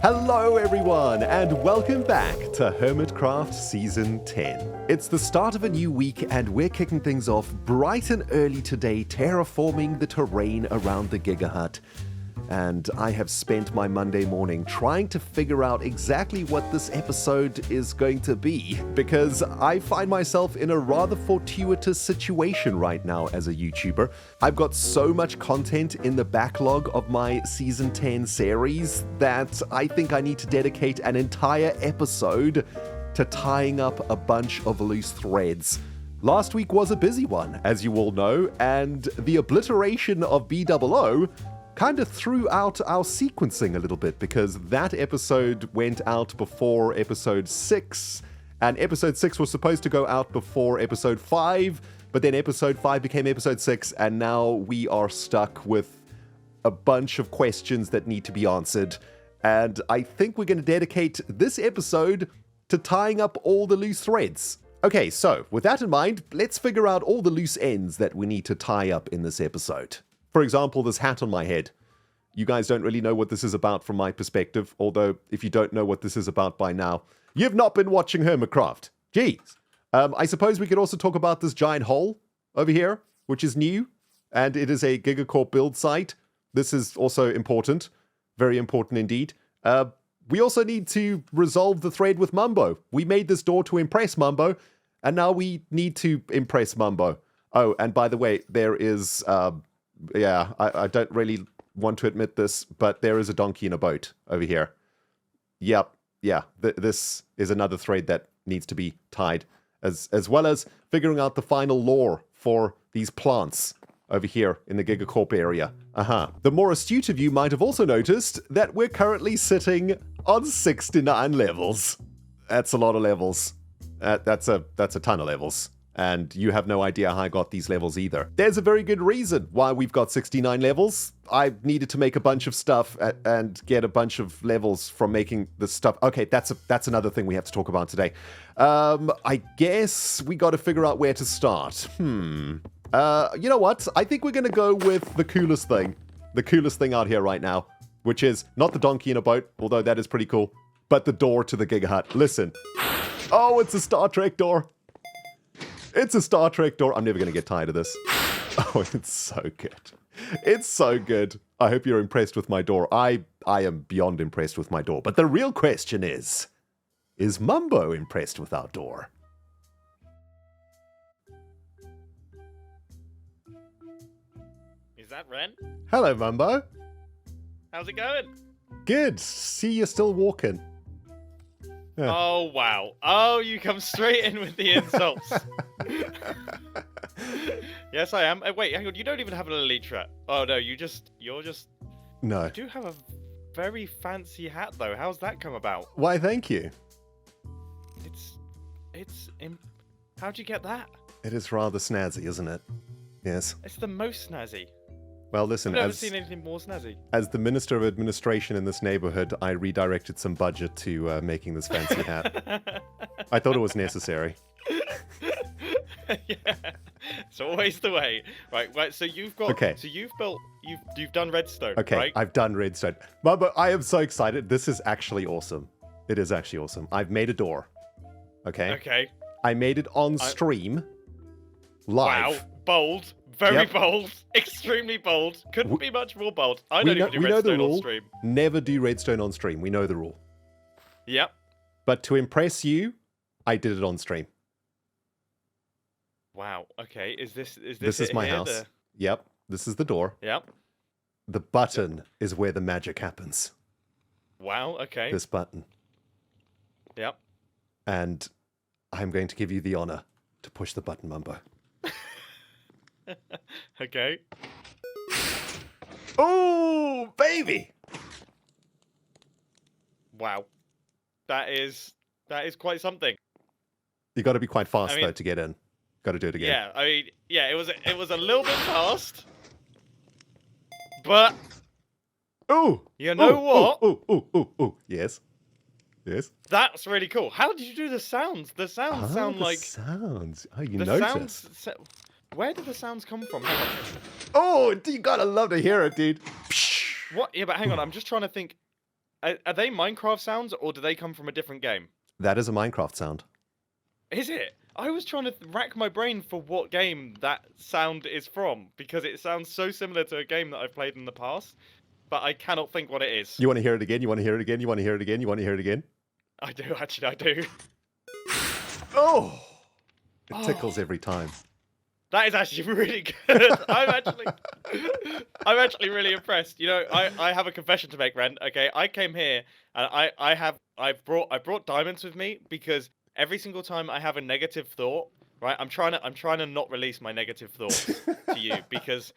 Hello everyone, and welcome back to HermitCraft Season 10. It's the start of a new week, and we're kicking things off bright and early today, terraforming the terrain around the Giga Hut. And I have spent my Monday morning trying to figure out exactly what this episode is going to be, because I find myself in a rather fortuitous situation right now as a YouTuber. I've got so much content in the backlog of my Season 10 series that I think I need to dedicate an entire episode to tying up a bunch of loose threads. Last week was a busy one, as you all know, and the obliteration of Bdubs kind of threw out our sequencing a little bit, because that episode went out before episode 6, and episode 6 was supposed to go out before episode 5, but then episode 5 became episode 6, and now we are stuck with a bunch of questions that need to be answered. And I think we're going to dedicate this episode to tying up all the loose threads. Okay, so with that in mind, let's figure out all the loose ends that we need to tie up in this episode. For example, this hat on my head. You guys don't really know what this is about from my perspective, although if you don't know what this is about by now, you've not been watching HermitCraft. Jeez. I suppose we could also talk about this giant hole over here, which is new, and it is a GIGACORP build site. This is also important. Very important indeed. We also need to resolve the thread with Mumbo. We made this door to impress Mumbo, and now we need to impress Mumbo. Oh, and by the way, there is... I don't really want to admit this, but there is a donkey in a boat over here. Yep, yeah, this is another thread that needs to be tied, as well as figuring out the final lore for these plants over here in the GIGACORP area. The more astute of you might have also noticed that we're currently sitting on 69 levels. That's a lot of levels. That's a ton of levels. And you have no idea how I got these levels either. There's a very good reason why we've got 69 levels. I needed to make a bunch of stuff and get a bunch of levels from making the stuff. Okay, that's another thing we have to talk about today. I guess we got to figure out where to start. You know what? I think we're going to go with the coolest thing. The coolest thing out here right now, which is not the donkey in a boat, although that is pretty cool, but the door to the Giga Hut. Listen. Oh, it's a Star Trek door. It's a Star Trek door. I'm never going to get tired of this. Oh, it's so good. It's so good. I hope you're impressed with my door. I am beyond impressed with my door. But the real question is Mumbo impressed with our door? Is that Ren? Hello, Mumbo. How's it going? Good. See, you're still walking. Yeah. Oh, wow. Oh, you come straight in with the insults. Yes, I am. Wait, hang on. You don't even have an elytra. Oh, no, you're just... No. You do have a very fancy hat, though. How's that come about? Why, thank you. How'd you get that? It is rather snazzy, isn't it? Yes. It's the most snazzy. Well, listen, I've never seen anything more snazzy. As the Minister of Administration in this neighborhood, I redirected some budget to making this fancy hat. I thought it was necessary. Yeah, it's always the way. Right. So you've got. Okay. So you've built. You've done redstone. Okay. Right? I've done redstone. Mumbo, I am so excited. This is actually awesome. It is actually awesome. I've made a door. Okay. Okay. I made it on stream. Live. Wow. Bold. Very Yep. bold. Extremely bold. Couldn't be much more bold. I don't even do we know the redstone on rule. stream. Never do redstone on stream. We know the rule. Yep. But to impress you, I did it on stream. Wow. Okay. This is my house. Yep. This is the door. Yep. The button is where the magic happens. Wow. Okay. This button. Yep. And I'm going to give you the honor to push the button, Mumbo. Okay. Oh, baby! Wow. That is quite something. You got to be quite fast though to get in. Got to do it again. Yeah. I mean, yeah. It was a little bit fast, but you know what? Oh. Yes. Yes. That's really cool. How did you do the sounds? The sounds sound like sounds. Oh, you the noticed. sounds. Where did the sounds come from? Hang on. Oh, you gotta love to hear it, dude. What? Yeah, but hang on. I'm just trying to think. are they Minecraft sounds or do they come from a different game? That is a Minecraft sound. Is it? I was trying to rack my brain for what game that sound is from because it sounds so similar to a game that I've played in the past, but I cannot think what it is. You want to hear it again? You want to hear it again? You want to hear it again? You want to hear it again? I do, actually, I do. Oh! It tickles every time. That is actually really good. I'm actually really impressed. You know, I have a confession to make, Ren. Okay, I came here and I brought diamonds with me because every single time I have a negative thought, right? I'm trying to not release my negative thoughts to you because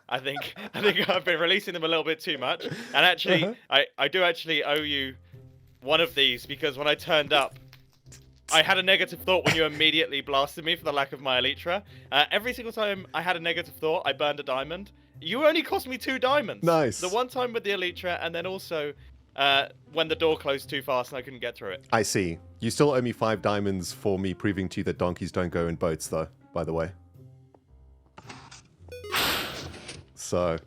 I think I've been releasing them a little bit too much. And actually, I do actually owe you one of these because when I turned up, I had a negative thought when you immediately blasted me for the lack of my elytra. Every single time I had a negative thought, I burned a diamond. You only cost me 2 diamonds. Nice. The one time with the elytra, and then also when the door closed too fast and I couldn't get through it. I see. You still owe me 5 diamonds for me proving to you that donkeys don't go in boats, though, by the way. So.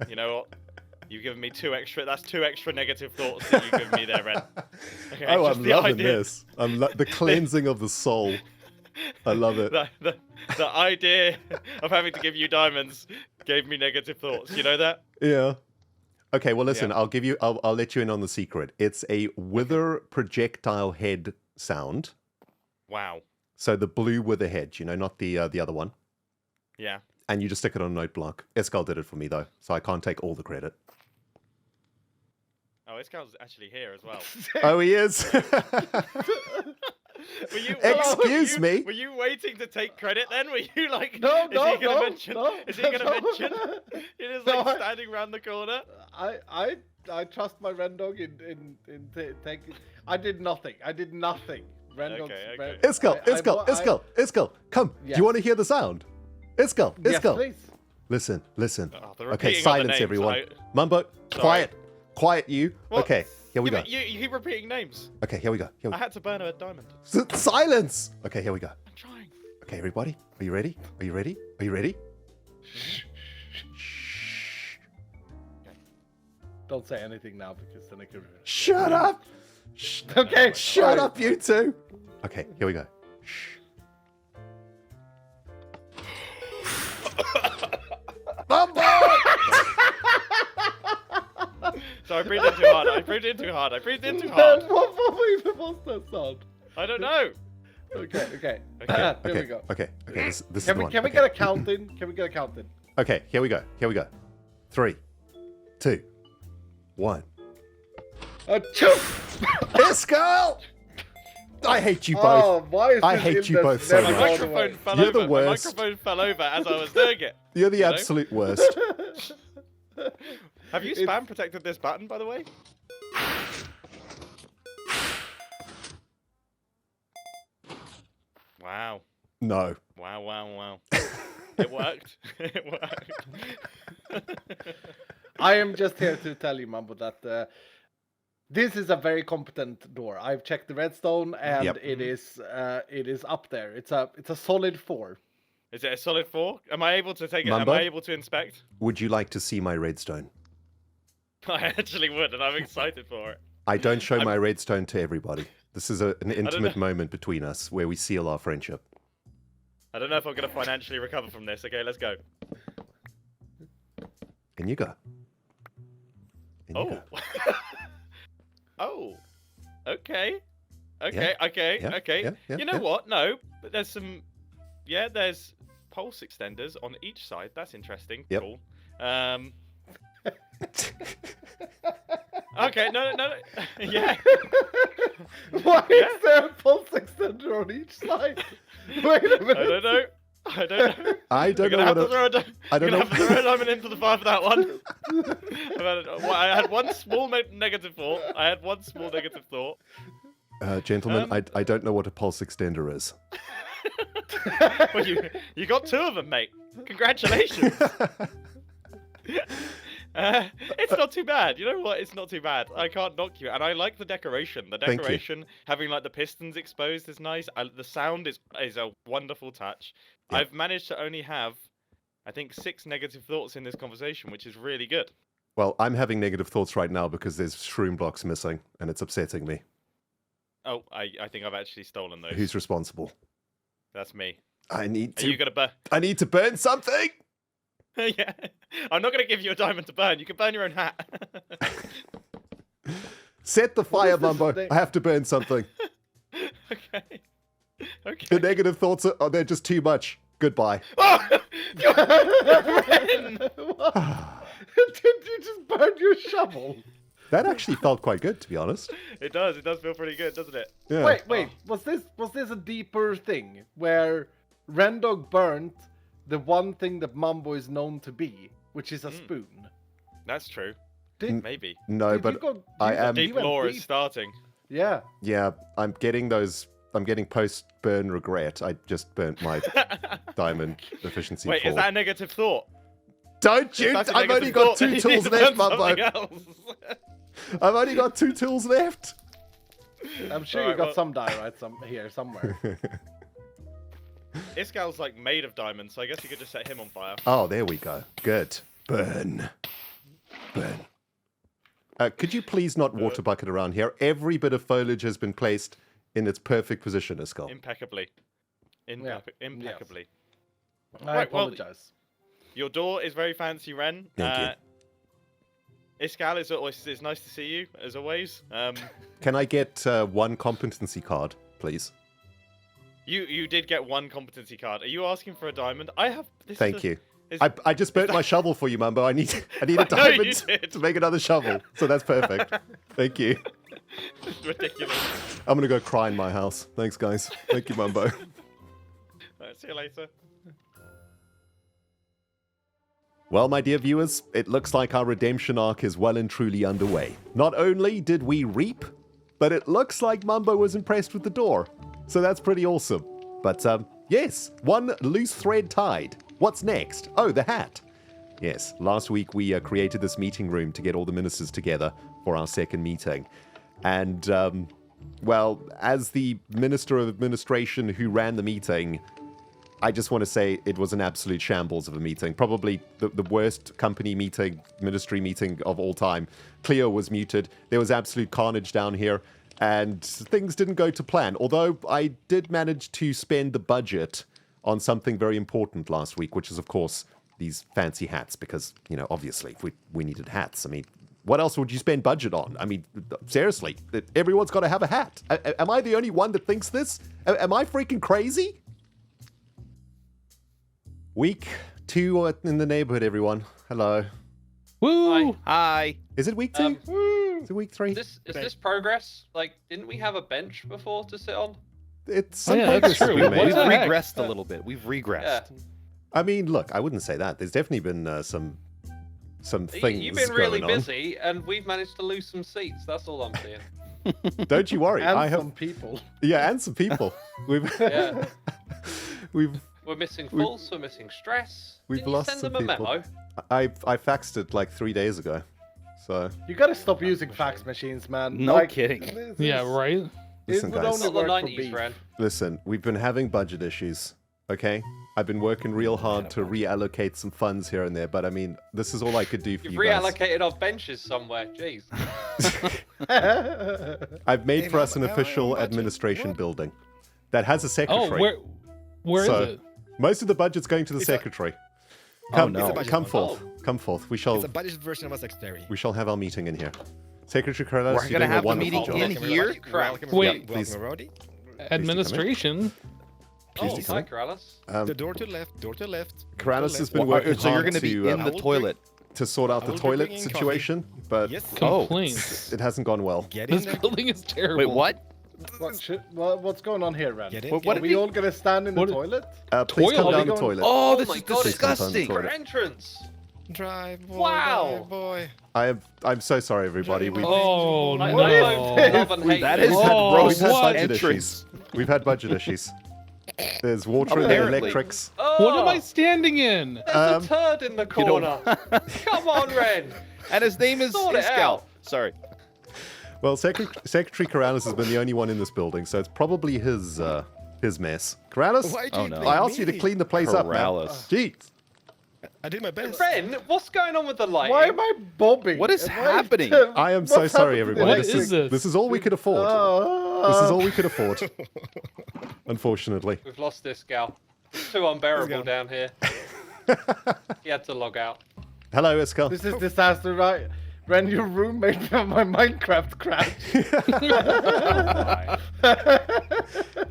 You know what? You've given me 2 extra. That's 2 extra negative thoughts that you've given me there, Ren. Okay, Oh, I'm loving this. The cleansing of the soul. I love it. The idea of having to give you diamonds gave me negative thoughts. You know that? Yeah. Okay, well, listen, Yeah. I'll let you in on the secret. It's a wither projectile head sound. Wow. So the blue wither head, you know, not the other one. Yeah. And you just stick it on a note block. Escal did it for me, though, so I can't take all the credit. Oh, Iskal's actually here as well. Oh, he is? Excuse me? Were you waiting to take credit then? Were you like, No, is he going to mention? no, Is he going to no. mention? He is No, like standing around the corner. I trust my Rendog in taking. I did nothing. Rendog's Okay. Iskal, come. Yes. Do you want to hear the sound? Iskal. Yes, please. Listen. Oh, the Okay, repeating of the silence, names, everyone. Mumbo, quiet you. What? Okay, here we Yeah, go. but you keep repeating names. Okay, here we go. I had to burn a diamond. Silence! Okay, here we go. I'm trying. Okay, everybody, are you ready? Are you ready? Are you ready? Don't say anything now because then I could. Shut up! Okay, Shut up, you two! Okay, here we go. Mumbo! So I breathed in too hard. I breathed in too hard. What even was that sound? I don't know. Okay. Okay. Here we go. Okay, this is Can the we one. can we Okay. get a count in? Can we get a count in? Okay, here we go. 3, 2, 1. Iskal! I hate you both. Oh, why is I this hate in you the both so My much. microphone fell You're over. the worst. My microphone fell over as I was doing it. You're the You know? absolute worst. Have you spam protected this button, by the way? Wow. No. Wow. It worked. It worked. I am just here to tell you, Mumbo, that this is a very competent door. I've checked the redstone, and Yep. it is up there. It's a solid 4. Is it a solid 4? Am I able to take it? Mumbo? Am I able to inspect? Would you like to see my redstone? I actually would, and I'm excited for it. I don't show my redstone to everybody. This is an know. intimate moment between us where we seal our friendship. I don't know if I'm going to financially recover from this. Okay, let's go. In you go. In you Oh. go. Oh. Okay. Yeah, You know what? No, but there's some. Yeah, there's pulse extenders on each side. That's interesting. Yep. Cool. Okay. No. Yeah. Why is there a pulse extender on each side? Wait a minute. I don't know. I You're don't gonna know have what to throw a I don't You're know. gonna have to throw a diamond into the fire for that one. I had one small negative thought. Gentlemen, I don't know what a pulse extender is. Well, you got 2 of them, mate. Congratulations. It's not too bad. You know what? It's not too bad. I can't knock you. And I like the decoration. The Thank you. decoration, having like the pistons exposed is nice. The sound is a wonderful touch. Yeah. I've managed to only have, I think, 6 negative thoughts in this conversation, which is really good. Well, I'm having negative thoughts right now because there's shroom blocks missing, and it's upsetting me. Oh, I think I've actually stolen those. Who's responsible? That's me. I need Are you to. gonna burn? I need to burn something. Yeah. I'm not gonna give you a diamond to burn. You can burn your own hat. Set the What fire, is this Mumbo. thing? I have to burn something. Okay. Okay. The negative thoughts are they're just too much. Goodbye. Oh! Ren! Did you just burn your shovel? That actually felt quite good, to be honest. It does. It does feel pretty good, doesn't it? Yeah. Wait. Was this a deeper thing where Rendog burnt the one thing that Mumbo is known to be, which is a spoon? That's true. Did, Maybe. No, did but you go, I you am- Deep went lore is deep. starting. Yeah. yeah, I'm getting those. I'm getting post-burn regret. I just burnt my diamond efficiency. Wait, 4. is that a negative thought? Don't If you? that's a I've only negative got thought, then 2 you tools need to left, burn Mumbo. something else. I've only got 2 tools left. I'm sure Alright, you got well- some diorite here somewhere. Iskal's like made of diamonds, so I guess you could just set him on fire. Oh, there we go. Good. Burn. Burn. Could you please not water bucket around here? Every bit of foliage has been placed in its perfect position, Iskal. Impeccably. Impeccably. I Right, well- apologize. Your door is very fancy, Ren. Thank Iskal, it's nice to see you, as always. Can I get 1 competency card, please? You did get 1 competency card. Are you asking for a diamond? I have... Thank you. is- I just burnt my shovel for you, Mumbo. I need a I know you diamond did. to make another shovel. So that's perfect. Thank you. It's ridiculous. I'm going to go cry in my house. Thanks, guys. Thank you, Mumbo. Alright, see you later. Well, my dear viewers, it looks like our redemption arc is well and truly underway. Not only did we reap, but it looks like Mumbo was impressed with the door. So that's pretty awesome. But yes, 1 loose thread tied. What's next? Oh, the hat. Yes, last week we created this meeting room to get all the ministers together for our second meeting. And, well, as the Minister of Administration who ran the meeting, I just want to say it was an absolute shambles of a meeting. Probably the worst company meeting, ministry meeting of all time. Cleo was muted. There was absolute carnage down here. And things didn't go to plan. Although I did manage to spend the budget on something very important last week, which is, of course, these fancy hats. Because, you know, obviously, we needed hats. I mean, what else would you spend budget on? I mean, seriously, everyone's got to have a hat. Am I the only one that thinks this? Am I freaking crazy? Week 2 in the neighborhood, everyone. Hello. Woo! Hi. Is it week 2? Is it week 3? Is this progress? Like, didn't we have a bench before to sit on? It's Oh, some yeah, progress that's true. we We've made. What the heck? regressed a little bit. We've regressed. Yeah. I mean, look, I wouldn't say that. There's definitely been some things You've been really going on. busy, and we've managed to lose some seats. That's all I'm saying. Don't you worry. And I have some people. yeah, and some people. We've Yeah. we've We're missing Pulse, we're missing Stress. We've Didn't lost you send some them a people. memo? I faxed it like 3 days ago. So You gotta stop using fax machines, man. No kidding. this Yeah, is- right? It Listen, would guys. only Not the work for 90s, beef. Ren. listen, we've been having budget issues. Okay, I've been working real hard to reallocate some funds here and there, but I mean, this is all I could do for You've you guys. reallocated off benches somewhere. Jeez. I've made Hey, for us an Mumbo, official budget. administration What? building that has a Oh, secretary. where So- is it? Most of the budget's going to the It's a- secretary. Oh, Come, no. come Oh. forth. Come forth. We shall It's a budget version of a secretary. we shall have our meeting in here. Secretary Carlos, We're you're gonna doing have a the wonderful meeting job. in Welcome, here? everybody. Welcome, Wait. everybody. Please. Welcome, everybody. Administration? Please Oh, do Hi, come. Karalis. The door to left, door to left. Karalis has been Well, working so you're hard going to be to, in the I will toilet. to sort out I the will be toilet bringing coffee. situation, but Yes. Complaints. it hasn't gone well. Get in This there. building is terrible. Wait, what? What's going on here, Ren? Get in. What get Are in. we all gonna stand in the What- toilet? Please come Toilet? down Are we the going- toilet. Oh, Oh this my is God, Please come down the disgusting. toilet. Our entrance. Drive, boy. Wow. Drive, boy. I'm so sorry, everybody. We've Oh, Like, What is no, this? love and hate. That is Oh, the what? had grossest budget entrance. issues. We've had budget issues. There's water and Apparently. electrics. Oh, What am I standing in? There's a turd in the you don't- corner. Come on, Ren. And his name is Sort it Iskal. out. Sorry. Well, Secretary Karalis has been the only one in this building, so it's probably his mess. Karalis, Why do Oh, you no. blame I asked you to me? clean the place up, man. Karalis. Jeez. I did my best. Ren, what's going on with the lighting? Why am I bobbing? What is Am happening? I am so What's sorry, happened to the everybody. What This is is this? this is all we could afford. This is all we could afford. Unfortunately. We've lost this gal. It's too unbearable go. down here. He had to log out. Hello, Iskal. This is disaster, right? Ren, your roommate from my Minecraft crashed.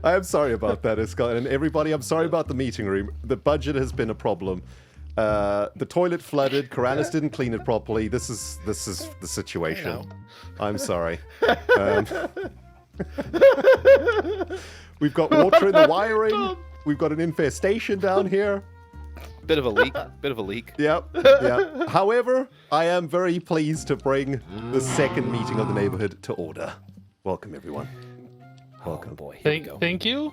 I am sorry about that, Iskal. And everybody, I'm sorry about the meeting room. The budget has been a problem. The toilet flooded. Karanis didn't clean it properly. This is the situation. I'm sorry. We've got water in the wiring. We've got an infestation down here. Bit of a leak. Bit of a leak. Yep. However, I am very pleased to bring the second meeting of the neighborhood to order. Welcome, everyone. Welcome. Oh boy. Here we go. Thank you.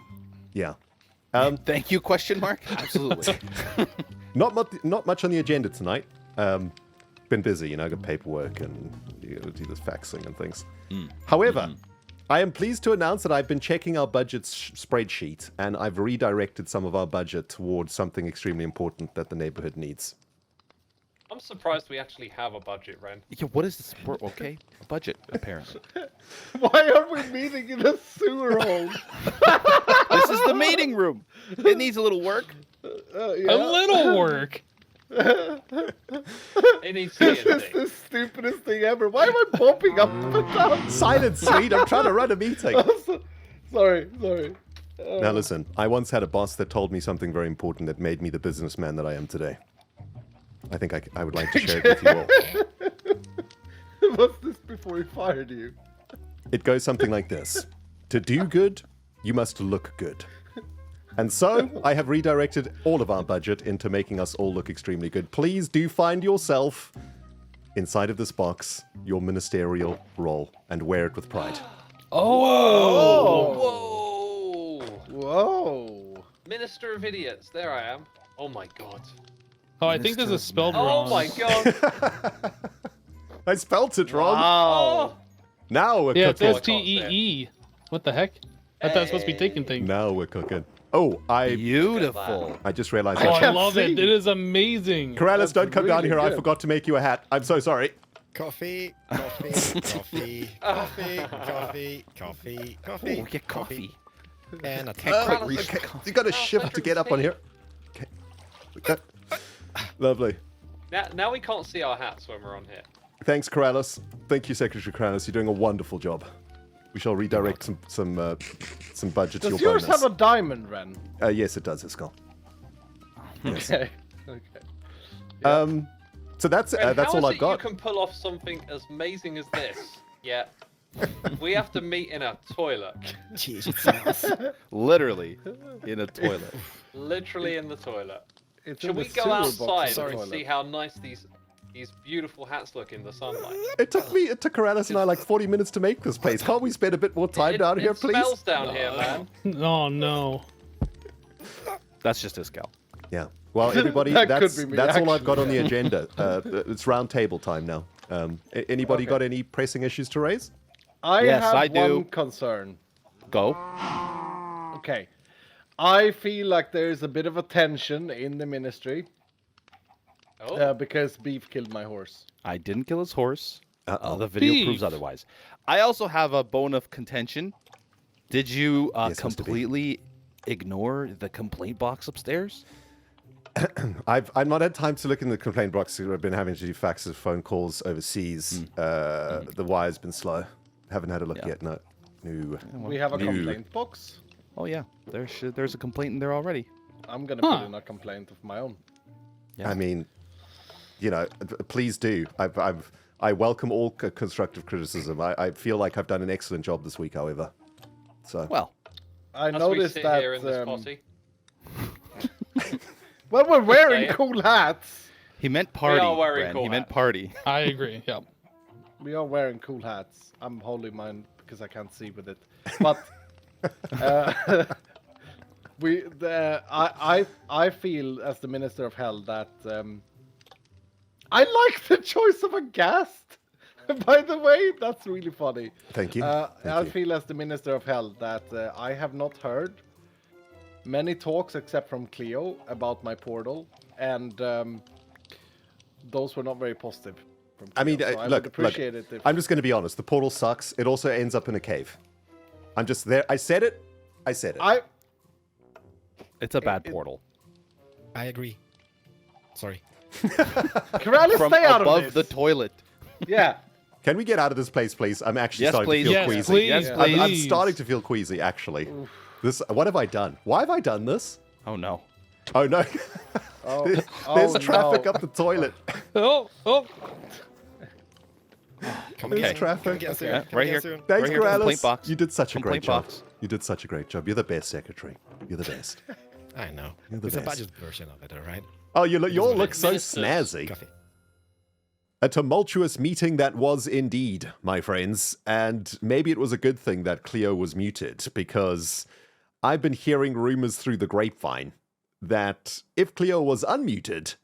Yeah. Thank you? Question mark. Absolutely. Not much on the agenda tonight. Been busy, got paperwork and do this faxing and things. However, I am pleased to announce that I've been checking our budget spreadsheet and I've redirected some of our budget towards something extremely important that the neighborhood needs. I'm surprised we actually have a budget, Ren. Yeah, what is this? Okay, a budget apparently. Why are we meeting in a sewer hole? This is the meeting room. It needs a little work. Yeah. A little work. It needs This is TNT. the stupidest thing ever. Why am I popping up and down? Silence, sweet. I'm trying to run a meeting. Sorry. Now listen, I once had a boss that told me something very important that made me the businessman that I am today. I think I would like to share it with you all. What's this before he fired you? It goes something like this. To do good, you must look good. And so, I have redirected all of our budget into making us all look extremely good. Please do find yourself inside of this box, your ministerial role, and wear it with pride. Whoa! Whoa. Minister of Idiots. There I am. Oh my god. Oh, I think this is spelled Oh wrong. my god. I spelt it wrong. Oh. Now we're Yeah, it cooking. says T-E-E. What the heck? I thought I was supposed to be taking things. Now we're cooking. Oh, I Beautiful. just realized. Oh, I can't love it. see. It is amazing. Corrales, That's don't come down really here. I good. forgot to make you a hat. I'm so sorry. Coffee, coffee, coffee, coffee, coffee, coffee, coffee. Oh, get coffee. And a Can't quite Corrales, reach. Okay. You got to shift to get up on here. Okay. Lovely. Now we can't see our hats when we're on here. Thanks, Corrales. Thank you, Secretary Corrales. You're doing a wonderful job. We shall redirect some budget to Does your yours bonus. have a diamond, Ren? Yes, it does, Iskal. Yes. Okay. So that's Ren, that's how all is I've it got. You can pull off something as amazing as this. Yeah. We have to meet in a toilet. Jesus. Literally in a toilet. Literally in the toilet. It's Should in we the go sewer outside box of the and toilet. see how nice these beautiful hats look in the sunlight? It took Corrales and I like 40 minutes to make this place. Can't we spend a bit more time down here, please? It smells down here, man. Oh, no. That's just his gal. Yeah. Well, everybody, That could that's be me, that's all I've got on actually. the agenda. It's round table time now. Anybody Okay. got any pressing issues to raise? I Yes, have I one do. concern. Go. Okay. I feel like there is a bit of a tension in the ministry Oh, because Beef killed my horse. I didn't kill his horse. Uh-oh. The video Beef. proves otherwise. I also have a bone of contention. Did you Yes, Mr. Beef. completely ignore the complaint box upstairs? I've not had time to look in the complaint box. I've been having to do faxes, phone calls overseas. The wire's been slow. Haven't had a look Yeah. yet. No. We have a You- complaint box. Oh yeah, there's a complaint in there already. I'm gonna Huh. put in a complaint of my own. Yeah. I mean, please do. I welcome all constructive criticism. I feel like I've done an excellent job this week, however. So Well, I as we noticed sit that. here in this posse. Well, we're wearing Okay. cool hats. he meant party. are wearing Bren. cool He meant hats. party. I agree. Yep. We are wearing cool hats. I'm holding mine because I can't see with it. But I feel as the Minister of Hell that I like the choice of a guest. By the way, that's really funny. thank you. I Thank you. feel as the Minister of Hell that I have not heard many talks except from Cleo about my portal, and those were not very positive. From I mean, Cleo, so I look, would appreciate it if... I'm just going to be honest. The portal sucks. It also ends up in a cave. I'm just there. I said it. It's a bad portal. I agree. Sorry. Corrales, From stay out of above this. the toilet. Yeah. Can we get out of this place, please? I'm actually Yes, starting please. to feel Yes, queasy. please. Yes, I'm please. starting to feel queasy, actually. What have I done? Why have I done this? Oh no. Oh, no. Oh, There's oh, traffic no. up the toilet. Oh, oh. Come There's again. traffic. Come again soon. Yeah, Come right again here. soon. Thanks, Right here, complaint Corrales. box. You did such a great Complaint job. box. You did such a great job. You're the best secretary. You're the best. I know. You're the It's a best. budget version of it, alright? Oh, you all look so Ministers. snazzy. Coffee. A tumultuous meeting that was indeed, my friends, and maybe it was a good thing that Cleo was muted, because I've been hearing rumors through the grapevine that if Cleo was unmuted,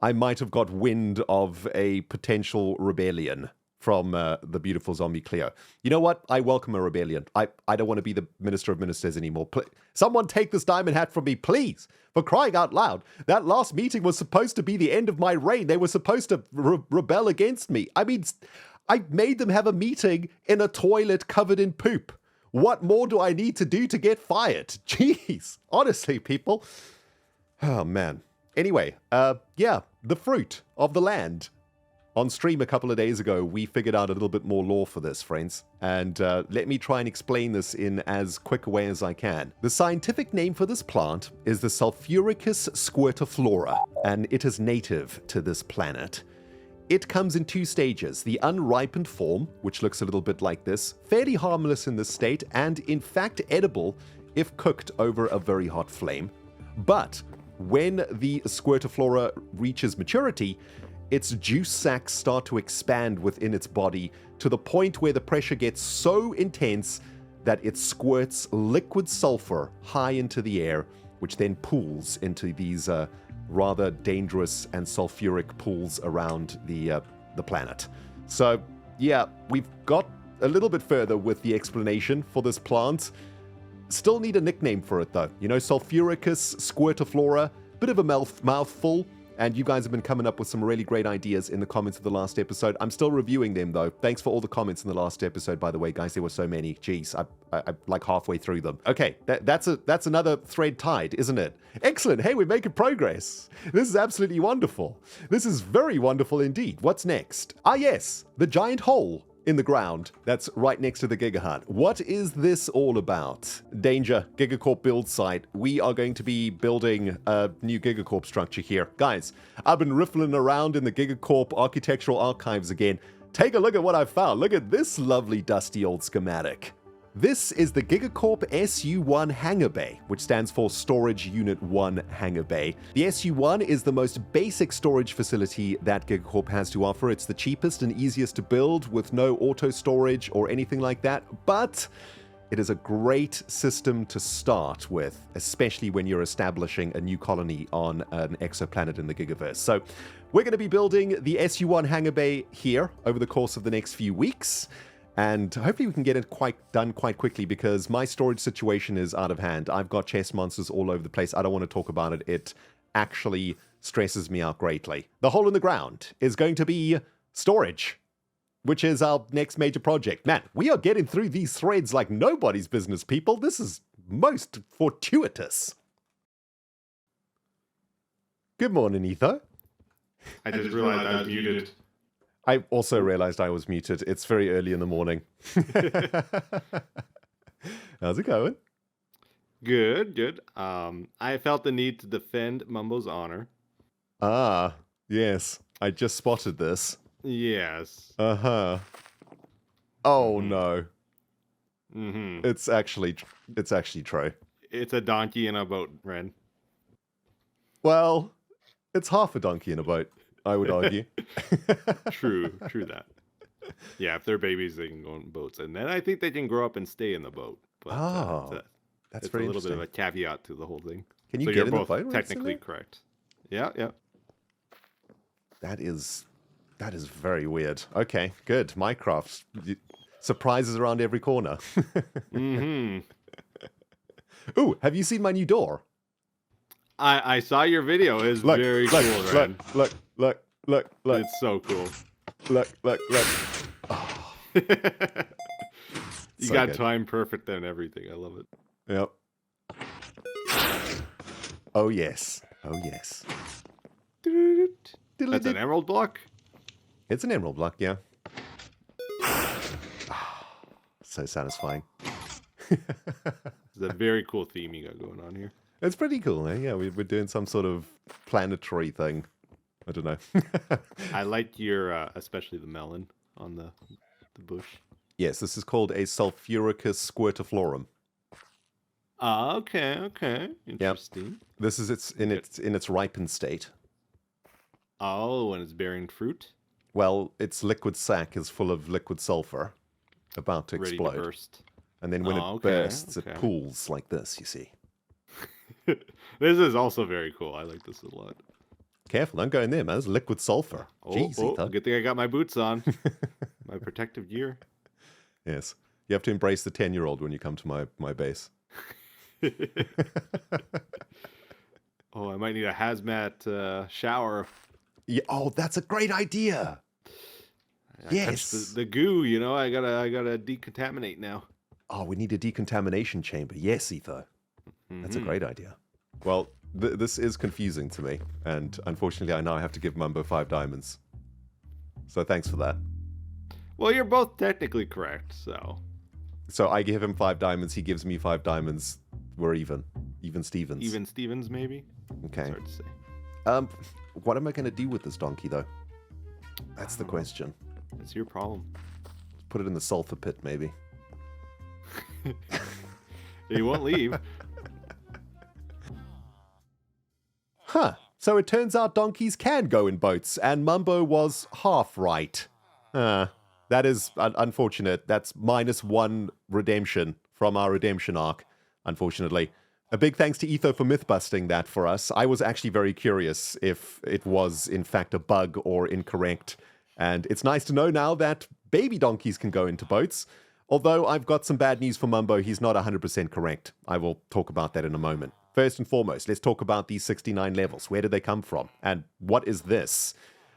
I might have got wind of a potential rebellion from the beautiful zombie Cleo. You know what? I welcome a rebellion. I don't want to be the Minister of Ministers anymore. Someone take this diamond hat from me, please. For crying out loud. That last meeting was supposed to be the end of my reign. They were supposed to rebel against me. I mean, I made them have a meeting in a toilet covered in poop. What more do I need to do to get fired? Jeez. Honestly, people. Oh, man. Anyway, yeah, the fruit of the land. On stream a couple of days ago, we figured out a little bit more lore for this, friends. And let me try and explain this in as quick a way as I can. The scientific name for this plant is the Sulfuricus Squirtaflora, and it is native to this planet. It comes in two stages, the unripened form, which looks a little bit like this, fairly harmless in this state, and in fact edible if cooked over a very hot flame. But when the Squirtaflora reaches maturity, its juice sacs start to expand within its body to the point where the pressure gets so intense that it squirts liquid sulfur high into the air, which then pools into these rather dangerous and sulfuric pools around the planet. So, yeah, we've got a little bit further with the explanation for this plant. Still need a nickname for it, though. You know, Sulfuricus Squirtaflora, bit of a mouthful. And you guys have been coming up with some really great ideas in the comments of the last episode. I'm still reviewing them, though. Thanks for all the comments in the last episode, by the way, guys. There were so many. Jeez, I'm like halfway through them. Okay, that's another thread tied, isn't it? Excellent. Hey, we're making progress. This is absolutely wonderful. This is very wonderful indeed. What's next? Ah, yes, the giant hole in the ground that's right next to the Giga Hut. What is this all about? Danger, GigaCorp build site. We are going to be building a new GigaCorp structure here. Guys, I've been riffling around in the GigaCorp architectural archives again. Take a look at what I found. Look at this lovely dusty old schematic. This is the GigaCorp SU1 Hangar Bay, which stands for Storage Unit 1 Hangar Bay. The SU1 is the most basic storage facility that GigaCorp has to offer. It's the cheapest and easiest to build with no auto storage or anything like that, but it is a great system to start with, especially when you're establishing a new colony on an exoplanet in the Gigaverse. So we're going to be building the SU1 Hangar Bay here over the course of the next few weeks. And hopefully we can get it done quite quickly, because my storage situation is out of hand. I've got chest monsters all over the place. I don't want to talk about it. It actually stresses me out greatly. The hole in the ground is going to be storage, which is our next major project. Man, we are getting through these threads like nobody's business, people. This is most fortuitous. Good morning, Etho. I just realized I was muted. I also realized I was muted. It's very early in the morning. How's it going? Good, good. I felt the need to defend Mumbo's honor. Ah, yes. I just spotted this. Yes. Uh-huh. Oh, no. Mm-hmm. It's actually true. It's a donkey in a boat, Ren. Well, it's half a donkey in a boat, I would argue. True that. Yeah, if they're babies, they can go on boats, and then I think they can grow up and stay in the boat. But, that's it's very a little bit interesting. of a caveat to the whole thing. Can you So get you're in the both boat when it's in technically there? correct. Yeah. That is very weird. Okay, good. Minecraft surprises around every corner. Mm-hmm. Ooh, have you seen my new door? I saw your video. It's Look, very look, cool, Ren. look. Look, look, It's so cool. look. You So got good. time perfect and everything. I love it. Yep. Oh yes. Oh yes. That's an emerald block? It's an emerald block, yeah. So satisfying. It's a very cool theme you got going on here. It's pretty cool, eh? Yeah, we're doing some sort of planetary thing. I don't know. I like your, especially the melon on the bush. Yes, this is called a Sulfuricus Squirtaflora. Okay. Interesting. This is in its ripened state. Oh, and it's bearing fruit? Well, its liquid sac is full of liquid sulfur, about to Ready explode. to burst. And then when Oh, it okay, bursts, okay. it pools like this, you see. This is also very cool. I like this a lot. Careful, don't go in there, man. It's liquid sulfur. Jeez, Ethan. Good thing I got my boots on. My protective gear. Yes. You have to embrace the 10-year-old when you come to my base. Oh, I might need a hazmat shower. Yeah, oh, that's a great idea. I touched Yes. the goo, you know. I gotta decontaminate now. Oh, we need a decontamination chamber. Yes, Etho. That's a great idea. Well, this is confusing to me. And unfortunately, I now have to give Mumbo 5 diamonds. So thanks for that. Well, you're both technically correct, so. So I give him 5 diamonds. He gives me 5 diamonds. We're even. Even Stevens. Even Stevens, maybe? Okay. It's hard to say. What am I going to do with this donkey, though? That's the question. That's your problem. Put it in the sulfur pit, maybe. He won't leave. Huh. So it turns out donkeys can go in boats, and Mumbo was half right. That is unfortunate. That's -1 redemption from our redemption arc, unfortunately. A big thanks to Etho for myth-busting that for us. I was actually very curious if it was, in fact, a bug or incorrect. And it's nice to know now that baby donkeys can go into boats. Although I've got some bad news for Mumbo, he's not 100% correct. I will talk about that in a moment. First and foremost, let's talk about these 69 levels. Where did they come from? And what is this?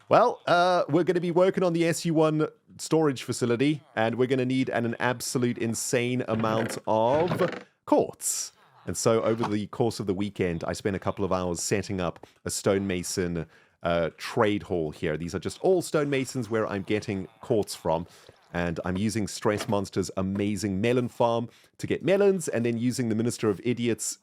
Well, we're going to be working on the SU1 storage facility, and we're going to need an absolute insane amount of quartz. And so over the course of the weekend, I spent a couple of hours setting up a stonemason trade hall here. These are just all stonemasons where I'm getting quartz from. And I'm using Stress Monster's amazing melon farm to get melons, and then using the Minister of Idiots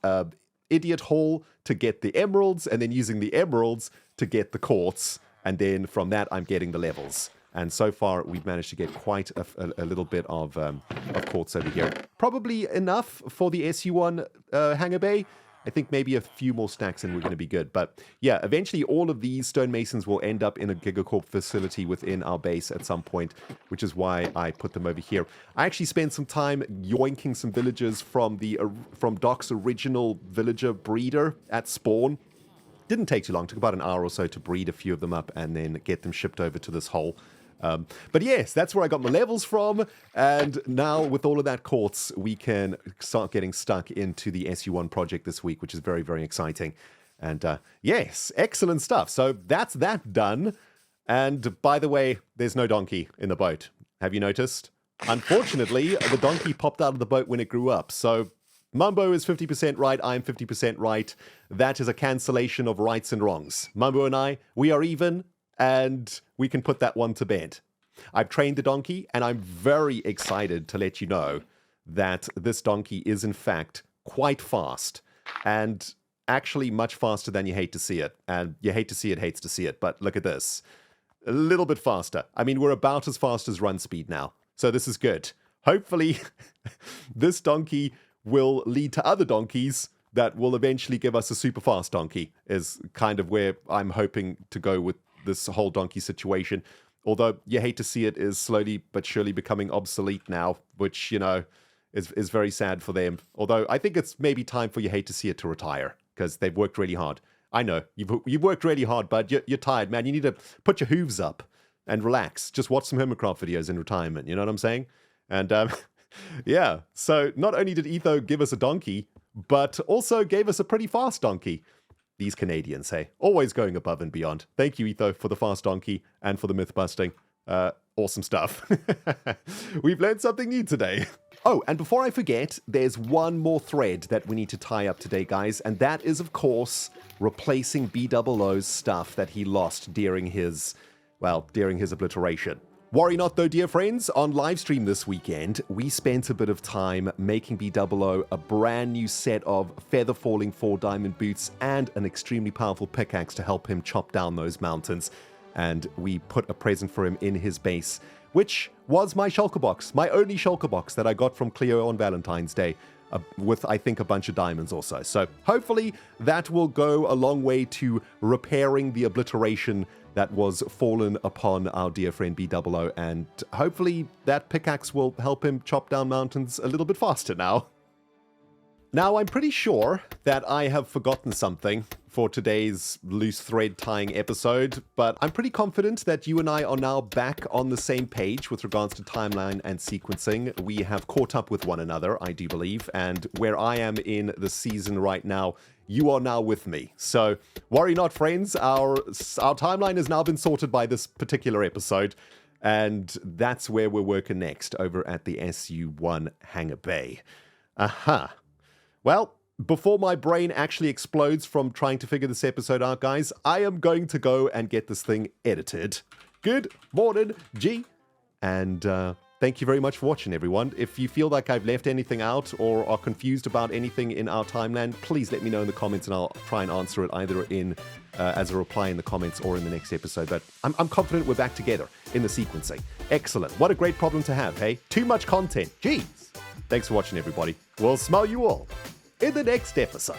idiot hall to get the emeralds, and then using the emeralds to get the quartz. And then from that, I'm getting the levels. And so far, we've managed to get quite a little bit of quartz over here. Probably enough for the SU1 hangar bay. I think maybe a few more stacks and we're going to be good. But yeah, eventually all of these stonemasons will end up in a GIGACORP facility within our base at some point, which is why I put them over here. I actually spent some time yoinking some villagers from Doc's original villager breeder at spawn. Didn't take too long, took about an hour or so to breed a few of them up and then get them shipped over to this hole. But yes, that's where I got my levels from, and now with all of that quartz, we can start getting stuck into the SU1 project this week, which is very, very exciting. And yes, excellent stuff. So that's that done. And by the way, there's no donkey in the boat. Have you noticed? Unfortunately, the donkey popped out of the boat when it grew up. So Mumbo is 50% right, I'm 50% right. That is a cancellation of rights and wrongs. Mumbo and I, we are even, and we can put that one to bed. I've trained the donkey, and I'm very excited to let you know that this donkey is in fact quite fast, and actually much faster than you hate to see it. And you hate to see it, hates to see it, but look at this. A little bit faster. I mean, we're about as fast as run speed now, so this is good. Hopefully, this donkey will lead to other donkeys that will eventually give us a super fast donkey, is kind of where I'm hoping to go with this whole donkey situation. Although you hate to see it is slowly but surely becoming obsolete now, which, you know, is very sad for them. Although I think it's maybe time for you hate to see it to retire, because they've worked really hard. I know, you've worked really hard, bud. You're tired, man. You need to put your hooves up and relax. Just watch some HermitCraft videos in retirement, you know what I'm saying? And yeah, so not only did Etho give us a donkey, but also gave us a pretty fast donkey. These Canadians, hey, always going above and beyond. Thank you, Etho, for the fast donkey and for the myth busting. Awesome stuff. We've learned something new today. Oh, and before I forget, there's one more thread that we need to tie up today, guys, and that is, of course, replacing Bdoubs stuff that he lost during his obliteration. Worry not, though, dear friends. On livestream this weekend, we spent a bit of time making Bdubs a brand new set of feather falling 4-diamond boots and an extremely powerful pickaxe to help him chop down those mountains. And we put a present for him in his base, which was my shulker box, my only shulker box that I got from Cleo on Valentine's Day, with, I think, a bunch of diamonds also. So hopefully that will go a long way to repairing the obliteration that was fallen upon our dear friend Bdubs, and hopefully that pickaxe will help him chop down mountains a little bit faster now. Now, I'm pretty sure that I have forgotten something for today's loose thread tying episode, but I'm pretty confident that you and I are now back on the same page with regards to timeline and sequencing. We have caught up with one another, I do believe, and where I am in the season right now, you are now with me. So worry not, friends, our timeline has now been sorted by this particular episode, and that's where we're working next, over at the SU-1 Hangar Bay. Aha. Well, before my brain actually explodes from trying to figure this episode out, guys, I am going to go and get this thing edited. Good morning, G. And thank you very much for watching, everyone. If you feel like I've left anything out or are confused about anything in our timeline, please let me know in the comments and I'll try and answer it either in as a reply in the comments or in the next episode. But I'm confident we're back together in the sequencing. Excellent. What a great problem to have, hey? Too much content. Jeez. Thanks for watching, everybody. We'll smell you all in the next episode.